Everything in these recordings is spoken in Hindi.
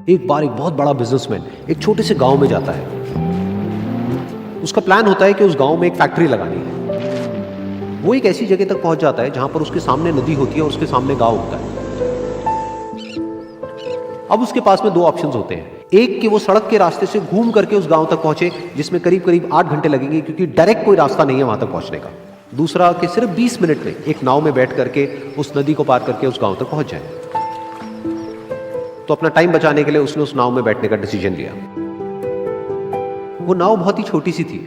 एक बार एक बहुत बड़ा बिजनेसमैन एक छोटे से गांव में जाता है। उसका प्लान होता है कि उस गांव में एक फैक्ट्री लगानी है। वो एक ऐसी जगह तक पहुंच जाता है जहां पर उसके सामने नदी होती है और उसके सामने गांव होता है। अब उसके पास में दो ऑप्शंस होते हैं। एक कि वो सड़क के रास्ते से घूम करके उस गांव तक पहुंचे, जिसमें करीब करीब 8 घंटे लगेंगे, क्योंकि डायरेक्ट कोई रास्ता नहीं है वहां तक पहुंचने का। दूसरा कि सिर्फ 20 मिनट में एक नाव में बैठ करके उस नदी को पार करके उस गांव तक पहुंच जाए। तो अपना टाइम बचाने के लिए उसने उस नाव में बैठने का डिसीजन लिया। वो नाव बहुत ही छोटी सी थी,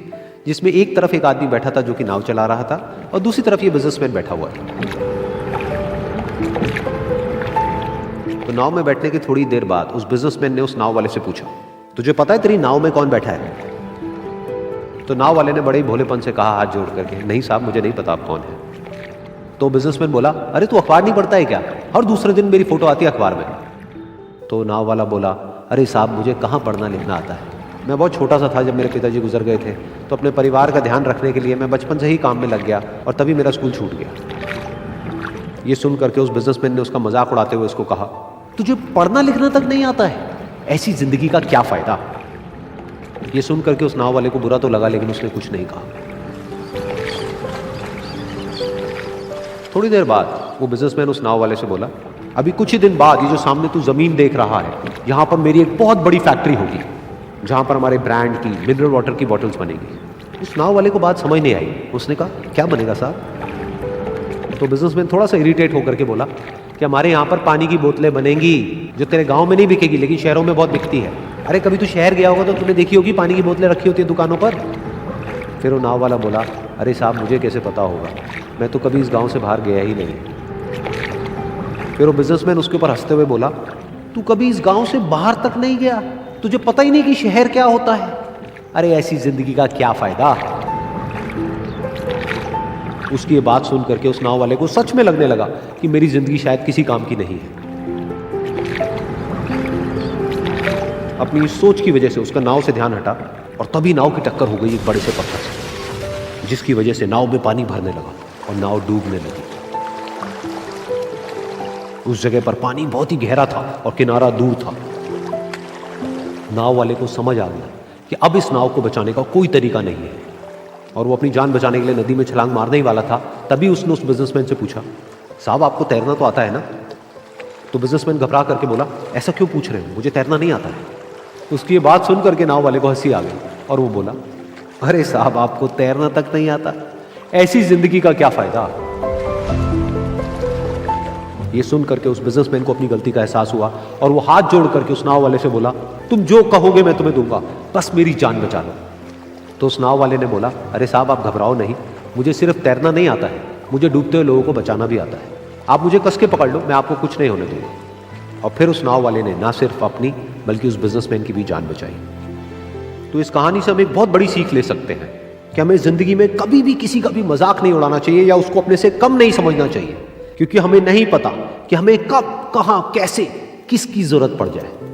जिसमें एक तरफ एक आदमी बैठा था जो कि नाव चला रहा था और दूसरी तरफ ये बिजनेसमैन बैठा हुआ था। तो नाव में बैठने की थोड़ी देर बाद उस बिजनेसमैन ने उस नाव वाले से पूछा, तुझे पता है तेरी नाव में कौन बैठा है? तो नाव वाले ने बड़े ही भोलेपन से कहा हाथ जोड़ करके, नहीं साहब मुझे नहीं पता आप कौन है। तो बिजनेसमैन बोला, अरे तू अखबार नहीं पढ़ता है क्या? हर दूसरे दिन मेरी फोटो आती है अखबार में। तो नाव वाला बोला, अरे साहब मुझे कहाँ पढ़ना लिखना आता है, मैं बहुत छोटा सा था जब मेरे पिताजी गुजर गए थे, तो अपने परिवार का ध्यान रखने के लिए मैं बचपन से ही काम में लग गया और तभी मेरा स्कूल छूट गया। ये सुन करके उस बिजनेसमैन ने उसका मजाक उड़ाते हुए उसको कहा, तुझे पढ़ना लिखना तक नहीं आता है, ऐसी जिंदगी का क्या फायदा? ये सुन करके उस नाव वाले को बुरा तो लगा, लेकिन उसने कुछ नहीं कहा। थोड़ी देर बाद वो बिजनेसमैन उस नाव वाले से बोला, अभी कुछ ही दिन बाद ये जो सामने तू जमीन देख रहा है, यहां पर मेरी एक बहुत बड़ी फैक्ट्री होगी जहां पर हमारे ब्रांड की मिनरल वाटर की बॉटल्स बनेगी। उस नाव वाले को बात समझ नहीं आई। उसने कहा, क्या बनेगा साहब? तो बिजनेसमैन थोड़ा सा इरिटेट होकर के बोला कि हमारे यहाँ पर पानी की बोतलें बनेंगी जो तेरे गांव में नहीं बिकेगी लेकिन शहरों में बहुत बिकती है। अरे कभी तू शहर गया होगा तो तूने देखी होगी पानी की बोतलें रखी होती है दुकानों पर। फिर वो नाव वाला बोला, अरे साहब मुझे कैसे पता होगा, मैं तो कभी इस गाँव से बाहर गया ही नहीं। फिर वो बिजनेसमैन उसके ऊपर हंसते हुए बोला, तू कभी इस गांव से बाहर तक नहीं गया, तुझे पता ही नहीं कि शहर क्या होता है? अरे ऐसी जिंदगी का क्या फायदा? उसकी ये बात सुन करके उस नाव वाले को सच में लगने लगा कि मेरी जिंदगी शायद किसी काम की नहीं है। अपनी सोच की वजह से उसका नाव से ध्यान हटा और तभी नाव की टक्कर हो गई एक बड़े से पत्थर से, जिसकी वजह से नाव में पानी भरने लगा और नाव डूबने लगी। उस जगह पर पानी बहुत ही गहरा था और किनारा दूर था। नाव वाले को समझ आ गया कि अब इस नाव को बचाने का कोई तरीका नहीं है और वो अपनी जान बचाने के लिए नदी में छलांग मारने ही वाला था। तभी उसने उस बिजनेसमैन से पूछा, साहब आपको तैरना तो आता है ना? तो बिजनेसमैन घबरा करके बोला, ऐसा क्यों पूछ रहे हो, मुझे तैरना नहीं आता है। उसकी ये बात सुन करके नाव वाले को हंसी आ गई और वो बोला, अरे साहब आपको तैरना तक नहीं आता, ऐसी जिंदगी का क्या फायदा? ये सुन करके उस बिजनेसमैन को अपनी गलती का एहसास हुआ और वो हाथ जोड़ करके उस नाव वाले से बोला, तुम जो कहोगे मैं तुम्हें दूंगा, बस मेरी जान बचा लो। तो उस नाव वाले ने बोला, अरे साहब आप घबराओ नहीं, मुझे सिर्फ तैरना नहीं आता है, मुझे डूबते हुए लोगों को बचाना भी आता है। आप मुझे कस के पकड़ लो, मैं आपको कुछ नहीं होने दूंगा। और फिर उस नाव वाले ने ना सिर्फ अपनी बल्कि उस बिजनेसमैन की भी जान बचाई। तो इस कहानी से हम एक बहुत बड़ी सीख ले सकते हैं कि हमें जिंदगी में कभी भी किसी का भी मजाक नहीं उड़ाना चाहिए या उसको अपने से कम नहीं समझना चाहिए, क्योंकि हमें नहीं पता कि हमें कब, कहां, कैसे, किसकी जरूरत पड़ जाए।